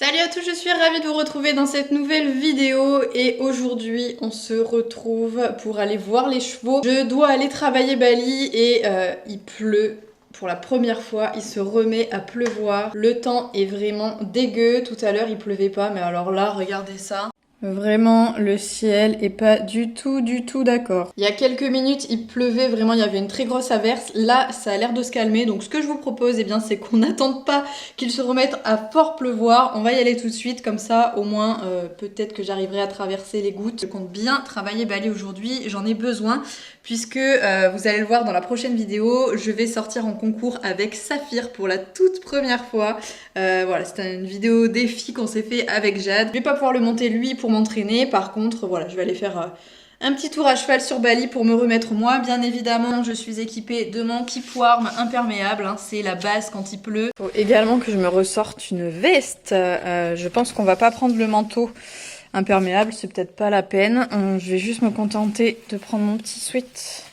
Salut à tous, je suis ravie de vous retrouver dans cette nouvelle vidéo et aujourd'hui on se retrouve pour aller voir les chevaux. Je dois aller travailler Bali et il pleut. Pour la première fois, il se remet à pleuvoir. Le temps est vraiment dégueu. Tout à l'heure, il pleuvait pas, mais alors là, regardez ça. Vraiment, le ciel est pas du tout d'accord. Il y a quelques minutes, il pleuvait vraiment, il y avait une très grosse averse. Là, ça a l'air de se calmer. Donc, ce que je vous propose, eh bien, c'est qu'on n'attende pas qu'il se remette à fort pleuvoir. On va y aller tout de suite, comme ça, au moins, peut-être que j'arriverai à traverser les gouttes. Je compte bien travailler Bali aujourd'hui. J'en ai besoin, puisque vous allez le voir dans la prochaine vidéo, je vais sortir en concours avec Saphir pour la toute première fois. Voilà, c'était une vidéo défi qu'on s'est fait avec Jade. Je vais pas pouvoir le monter lui pour m'entraîner. Par contre, voilà, je vais aller faire un petit tour à cheval sur Bali pour me remettre moi. Bien évidemment, je suis équipée de mon keep warm imperméable. Hein, c'est la base quand il pleut. Faut également que je me ressorte une veste. Je pense qu'on va pas prendre le manteau imperméable, c'est peut-être pas la peine. Je vais juste me contenter de prendre mon petit sweat.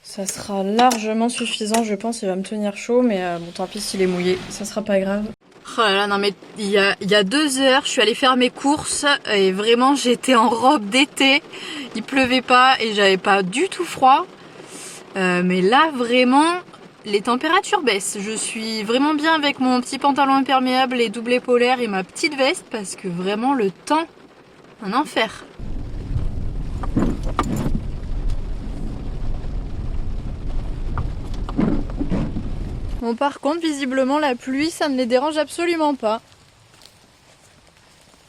Ça sera largement suffisant, je pense. Il va me tenir chaud, mais bon, tant pis s'il est mouillé, ça sera pas grave. Oh là là, non mais il y a 2 heures, je suis allée faire mes courses et vraiment j'étais en robe d'été. Il pleuvait pas et j'avais pas du tout froid. Mais là vraiment, les températures baissent. Je suis vraiment bien avec mon petit pantalon imperméable et doublé polaire et ma petite veste parce que vraiment le temps, un enfer. Bon, par contre, visiblement, la pluie, ça ne les dérange absolument pas.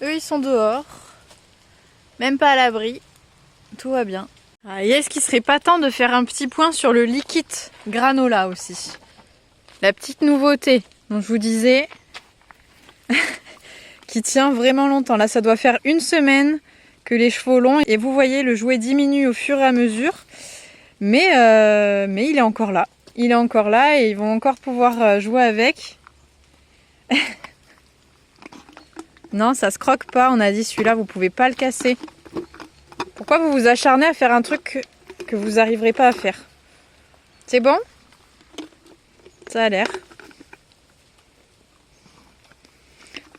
Eux, ils sont dehors. Même pas à l'abri. Tout va bien. Ah, et est-ce qu'il serait pas temps de faire un petit point sur le liquide granola aussi? La petite nouveauté dont je vous disais, qui tient vraiment longtemps. Là, ça doit faire 1 semaine que les chevaux l'ont. Et vous voyez, le jouet diminue au fur et à mesure. Mais il est encore là. Il est encore là et ils vont encore pouvoir jouer avec. Non, ça se croque pas. On a dit celui-là, vous pouvez pas le casser. Pourquoi vous vous acharnez à faire un truc que vous n'arriverez pas à faire? C'est bon? Ça a l'air.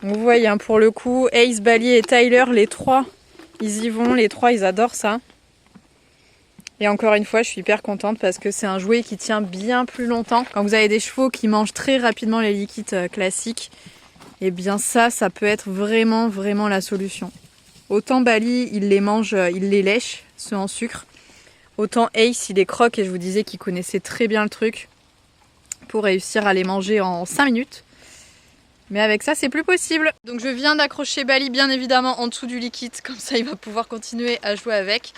Vous voyez, hein, pour le coup, Ace, Bali et Tyler, les 3, ils y vont. Les 3, ils adorent ça. Et encore une fois, je suis hyper contente parce que c'est un jouet qui tient bien plus longtemps. Quand vous avez des chevaux qui mangent très rapidement les liquides classiques, et bien ça peut être vraiment la solution. Autant Bali, il les mange, il les lèche, ceux en sucre. Autant Ace, il les croque et je vous disais qu'il connaissait très bien le truc pour réussir à les manger en 5 minutes. Mais avec ça, c'est plus possible. Donc je viens d'accrocher Bali bien évidemment en dessous du liquide, comme ça il va pouvoir continuer à jouer avec.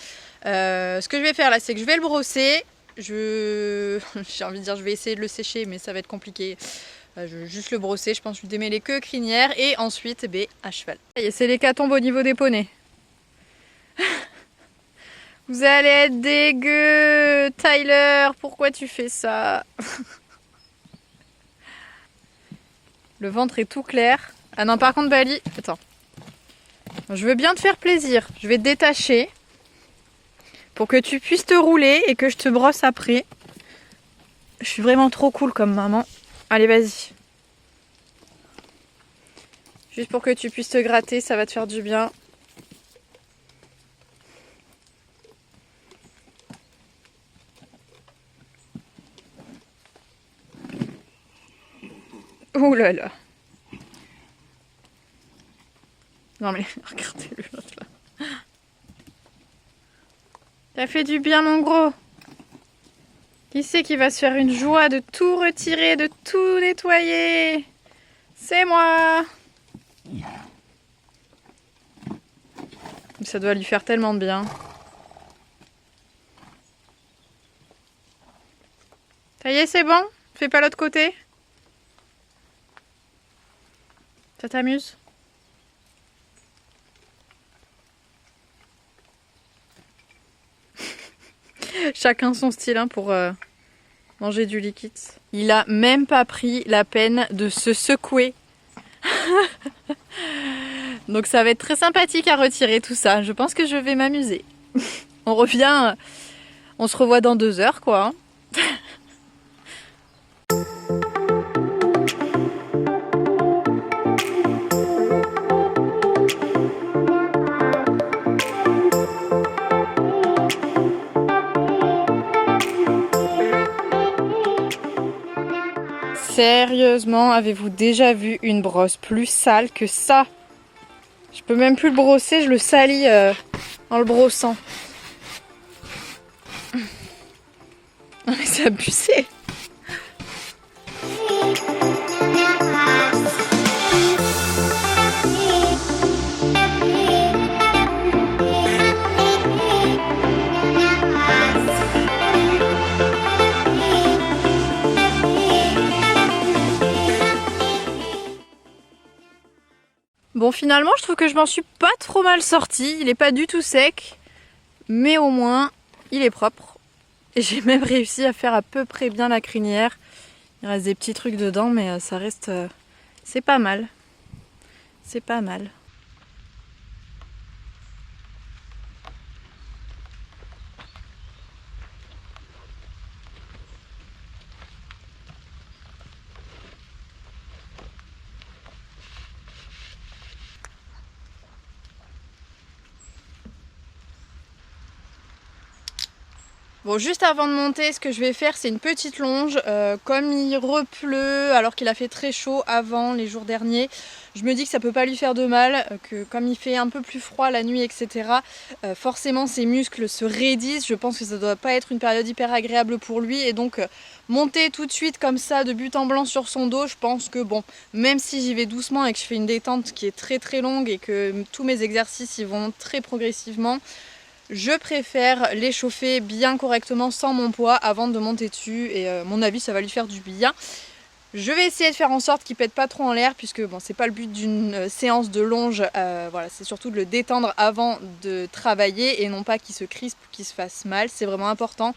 Ce que je vais faire là, c'est que je vais le brosser. J'ai envie de dire, je vais essayer de le sécher, mais ça va être compliqué. Je vais juste le brosser, je pense lui démêler que crinière et ensuite à cheval. C'est l'hécatombe au niveau des poneys. Vous allez être dégueu, Tyler, pourquoi tu fais ça? Le ventre est tout clair. Ah non, par contre, Bali, attends. Je veux bien te faire plaisir. Je vais te détacher pour que tu puisses te rouler et que je te brosse après. Je suis vraiment trop cool comme maman. Allez, vas-y. Juste pour que tu puisses te gratter, ça va te faire du bien. Ouh là là. Non mais regardez-le l'autre là. Ça fait du bien mon gros. Qui c'est qui va se faire une joie de tout retirer, de tout nettoyer? C'est moi. Ça doit lui faire tellement de bien. Ça y est, c'est bon? Fais pas l'autre côté? Ça t'amuse? Chacun son style hein, pour manger du liquide. Il a même pas pris la peine de se secouer. Donc ça va être très sympathique à retirer tout ça. Je pense que je vais m'amuser. On revient, on se revoit dans 2 heures quoi. Sérieusement, avez-vous déjà vu une brosse plus sale que ça? Je peux même plus le brosser, je le salis en le brossant. Non mais c'est abusé. Bon, finalement, je trouve que je m'en suis pas trop mal sortie. Il est pas du tout sec, mais au moins, il est propre. Et j'ai même réussi à faire à peu près bien la crinière. Il reste des petits trucs dedans, mais ça reste... c'est pas mal. C'est pas mal. Bon, juste avant de monter, ce que je vais faire, c'est une petite longe. Comme il repleut, alors qu'il a fait très chaud avant, les jours derniers, je me dis que ça peut pas lui faire de mal, que comme il fait un peu plus froid la nuit, etc., forcément ses muscles se raidissent. Je pense que ça doit pas être une période hyper agréable pour lui. Et donc, monter tout de suite comme ça, de but en blanc sur son dos, je pense que bon, même si j'y vais doucement et que je fais une détente qui est très très longue et que tous mes exercices y vont très progressivement, je préfère l'échauffer bien correctement sans mon poids avant de monter dessus et à mon avis ça va lui faire du bien. Je vais essayer de faire en sorte qu'il pète pas trop en l'air puisque bon, c'est pas le but d'une séance de longe, voilà, c'est surtout de le détendre avant de travailler et non pas qu'il se crispe ou qu'il se fasse mal, c'est vraiment important.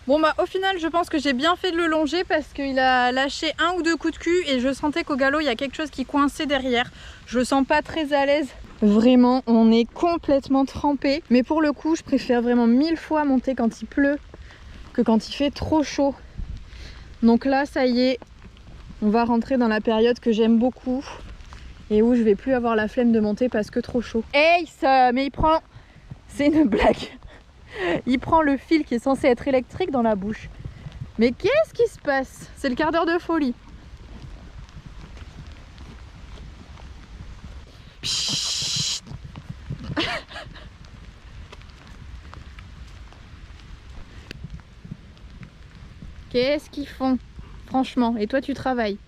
Bon bah au final je pense que j'ai bien fait de le longer parce qu'il a lâché un ou deux coups de cul et je sentais qu'au galop il y a quelque chose qui coinçait derrière. Je le sens pas très à l'aise. Vraiment on est complètement trempé. Mais pour le coup je préfère vraiment 1000 fois monter quand il pleut que quand il fait trop chaud. Donc là ça y est, on va rentrer dans la période que j'aime beaucoup et où je vais plus avoir la flemme de monter parce que trop chaud. Hey ça, mais il prend... C'est une blague. Il prend le fil qui est censé être électrique dans la bouche. Mais qu'est-ce qui se passe? C'est le quart d'heure de folie. Qu'est-ce qu'ils font? Franchement, et toi tu travailles.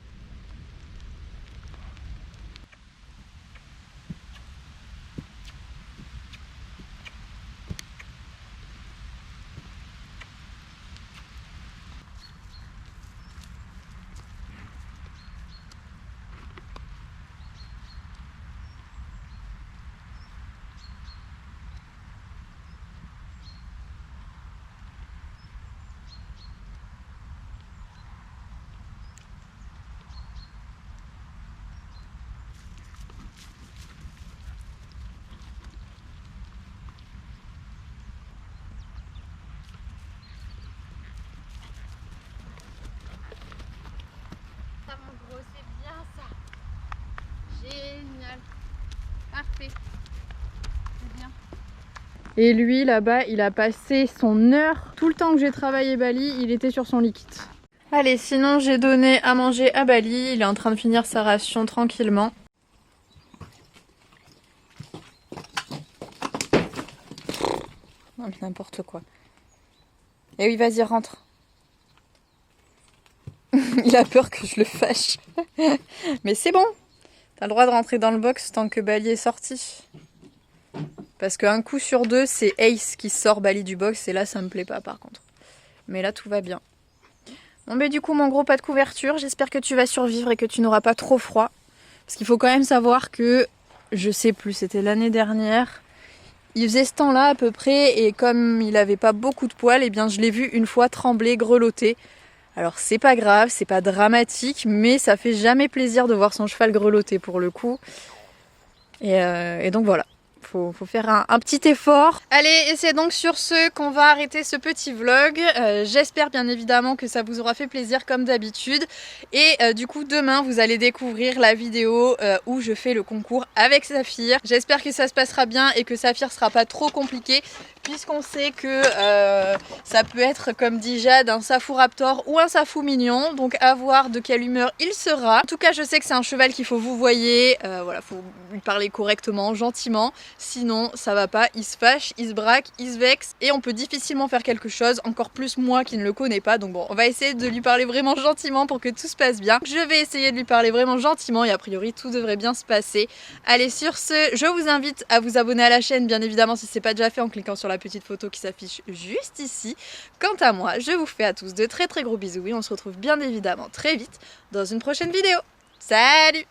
C'est bien ça. Génial. Parfait. C'est bien. Et lui là-bas, il a passé son heure. Tout le temps que j'ai travaillé Bali, il était sur son liquide. Allez, sinon j'ai donné à manger à Bali. Il est en train de finir sa ration tranquillement. Non mais n'importe quoi. Et oui, vas-y, rentre. Il a peur que je le fâche. Mais c'est bon. T'as le droit de rentrer dans le box tant que Bali est sorti. Parce qu'un coup sur deux, c'est Ace qui sort Bali du box. Et là, ça me plaît pas par contre. Mais là, tout va bien. Bon, mais du coup, mon gros, pas de couverture. J'espère que tu vas survivre et que tu n'auras pas trop froid. Parce qu'il faut quand même savoir que, je sais plus, c'était l'année dernière. Il faisait ce temps-là à peu près. Et comme il avait pas beaucoup de poils, eh bien, je l'ai vu une fois trembler, grelotter. Alors c'est pas grave, c'est pas dramatique, mais ça fait jamais plaisir de voir son cheval grelotter pour le coup. Et donc voilà, faut faire un petit effort. Allez, et c'est donc sur ce qu'on va arrêter ce petit vlog. J'espère bien évidemment que ça vous aura fait plaisir comme d'habitude. Et du coup demain vous allez découvrir la vidéo où je fais le concours avec Saphir. J'espère que ça se passera bien et que Saphir sera pas trop compliqué. Puisqu'on sait que ça peut être, comme dit Jade, un Safou Raptor ou un Safou Mignon. Donc à voir de quelle humeur il sera. En tout cas, je sais que c'est un cheval qu'il faut vous voyer. Voilà, faut lui parler correctement, gentiment. Sinon, ça va pas. Il se fâche, il se braque, il se vexe. Et on peut difficilement faire quelque chose. Encore plus moi qui ne le connais pas. Donc bon, on va essayer de lui parler vraiment gentiment pour que tout se passe bien. Je vais essayer de lui parler vraiment gentiment et a priori tout devrait bien se passer. Allez, sur ce, je vous invite à vous abonner à la chaîne, bien évidemment, si c'est pas déjà fait en cliquant sur la petite photo qui s'affiche juste ici. Quant à moi, je vous fais à tous de très gros bisous et on se retrouve bien évidemment très vite dans une prochaine vidéo. Salut!